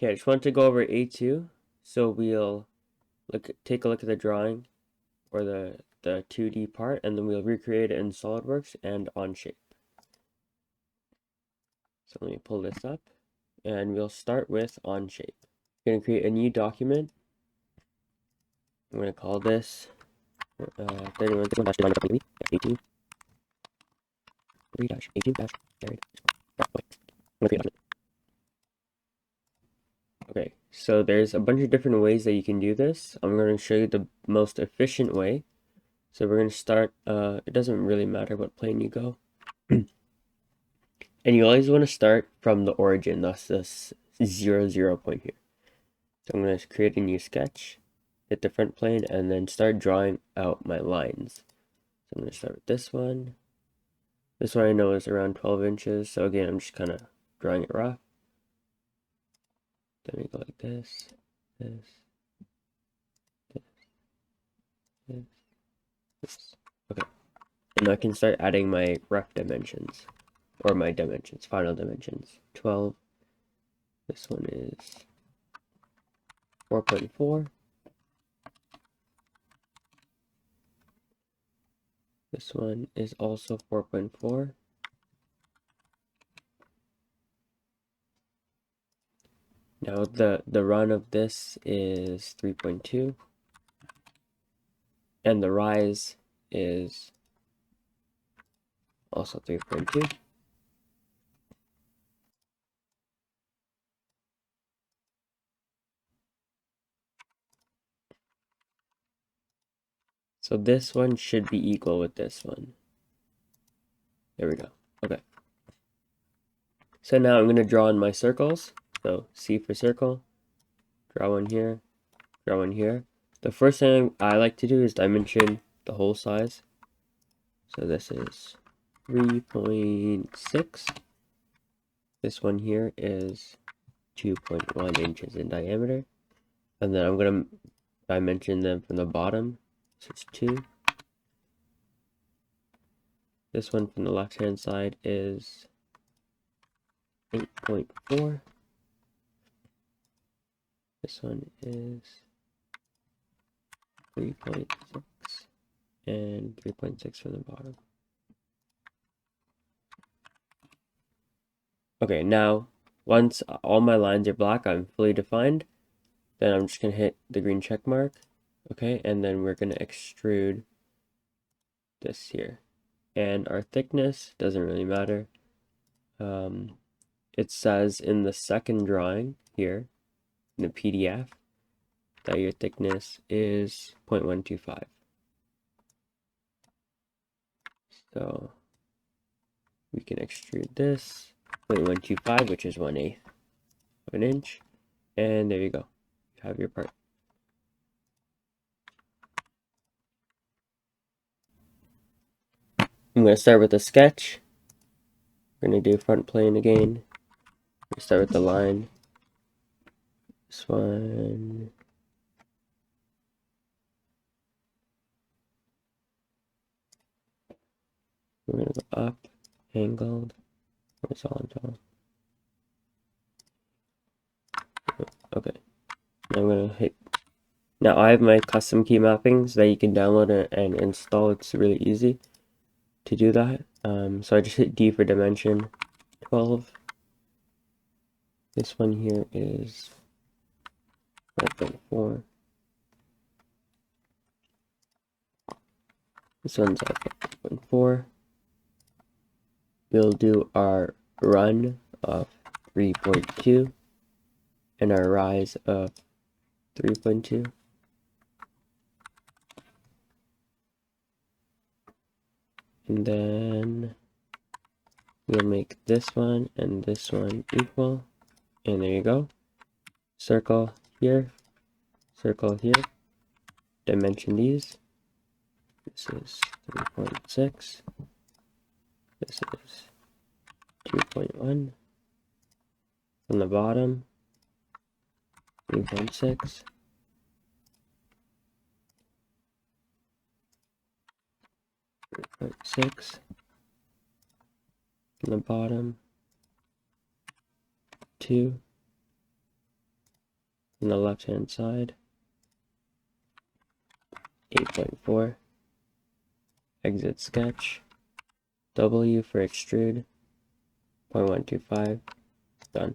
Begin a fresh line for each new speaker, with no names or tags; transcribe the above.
Okay, I just want to go over A2. So we'll take a look at the drawing or the 2D part, and then we'll recreate it in SolidWorks and Onshape. So let me pull this up, and we'll start with Onshape. I'm going to create a new document. I'm going to call this 31-18 3-18-carried. Okay, so there's a bunch of different ways that you can do this. I'm going to show you the most efficient way. So we're going to start, it doesn't really matter what plane you go. And you always want to start from the origin, thus this 0 point here. So I'm going to create a new sketch, hit the front plane, and then start drawing out my lines. So I'm going to start with this one. This one I know is around 12 inches. So again, I'm just kind of drawing it rough. Then we go like this, this, this, this. Okay. And I can start adding my rough dimensions, or my dimensions, final dimensions. 12. This one is 4.4. This one is also 4.4. Now the run of this is 3.2. And the rise is also 3.2. So this one should be equal with this one. There we go. Okay. So now I'm going to draw in my circles. So C for circle, draw one here, draw one here. The first thing I like to do is dimension the whole size. So this is 3.6. This one here is 2.1 inches in diameter. And then I'm going to dimension them from the bottom. So it's 2. This one from the left-hand side is 8.4. This one is 3.6 and 3.6 from the bottom. Okay, now once all my lines are black, I'm fully defined, then I'm just going to hit the green check mark. Okay, and then we're going to extrude this here. And our thickness doesn't really matter. It says in the second drawing here, in the PDF, that your thickness is 0.125. So we can extrude this 0.125, which is 1/8 of an inch. And there you go. You have your part. I'm going to start with a sketch. We're going to do front plane again. We start with the line. This one. We're going to go up, angled, horizontal. Okay. Now I'm going to hit. Now I have my custom key mappings that you can download and install. It's really easy to do that. So I just hit D for dimension 12. This one here is 4.4. This one's at 4.4. We'll do our run of 3.2 and our rise of 3.2. And then we'll make this one and this one equal. And there you go. Circle here, circle here. Dimension these. This is 3.6. This is 2.1. From the bottom, 3.6. 3.6. From the bottom, 2. on the left hand side. 8.4. Exit sketch. W for extrude. 0.125. Done.